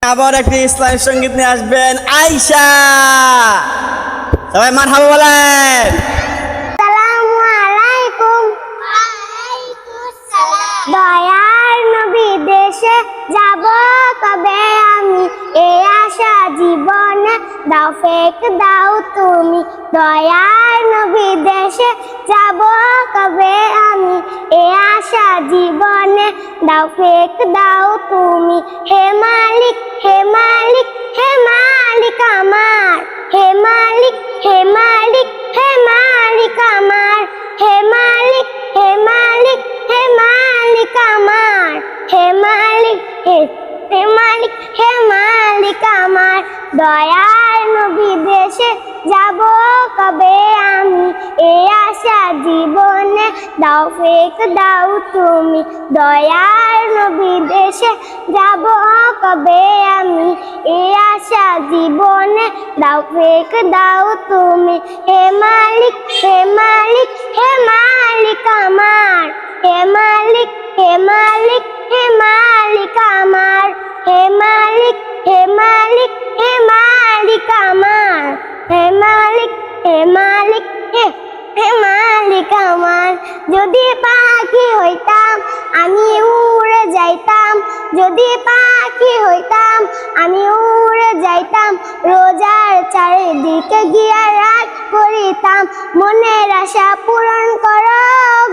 আবার একটি ইসলামী সঙ্গীত নিয়ে আসবেন আয়েশা। সবাই মারহাবা বলেন। আসসালামু আলাইকুম। দয়ার নবী দেশে যাব কবে আমি, এই আশা জীবনে দাও ফেক দাও তুমি। দয়ার নবী দেশে যাব কবে আমি, এই আশা জীবনে দাও ফেক দাও তুমি। হে মালিক হে মালিক হে মালিক আমার, হে মালিক হে মালিক হে মালিক আমার, হে মালিক হে মালিক হে মালিক আমার, হে মালিক হে মালিক হে মালিক আমার। দয়ার নবী দেশে যাব কবে আমি, এই আশা জীবনে দাও ফেক দাও তুমি। দয়ার নবী দেশে যাব কবে আমি, এই আশা জীবনে দাও ফেক দাও তুমি। হে মালিক হে মালিক হে মালিক আমার, হে মালিক হে মালিক হে মালিক আমার, হে মালিক হে মালিক হে মালিক আমার, হে মালিক হে মালিক হে মালিক আমার। যদি পাখি হইতাম আমি উড়ে যাইতাম, যদি পাখি হইতাম আমি উড়ে যাইতাম, রোজার চারিদিকে গিয়া রাত করিতাম। মনের আশা পূরণ করো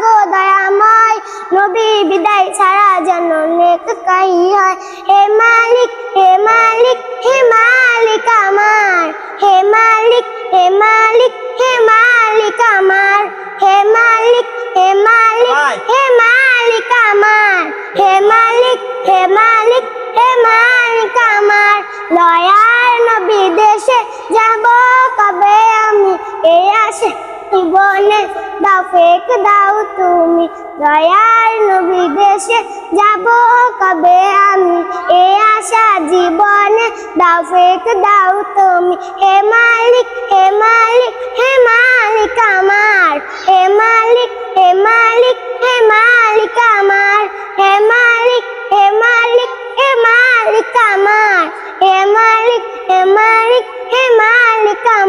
গো দয়াময়, নবী বিদায় ছাড়া যেন নেক কাই হয়। হে মালিক হে মালিক হে মালিক আমার, হে মালিক হে মালিক হে মালিক আমার, হে মালিক হে মালিক হে মালিক আমার, হে মালিক হে মালিক হে মালিক আমার। দয়ার নবী দেশে যাব কবে আমি, এই আশা জীবনে দাও ফেক দাও তুমি। দয়ার নবী দেশে যাব কবে আমি, এই আশা জীবনে দাও ফেক দাও তুমি। হে মালিক হে মালিক হে মালিক আমার, হে মালিক হে মালিক হে মালিক আমার, হে মালিক হে মালিক হে মালিক আমার, হে মালিক হে মালিক হে মালিক আমার।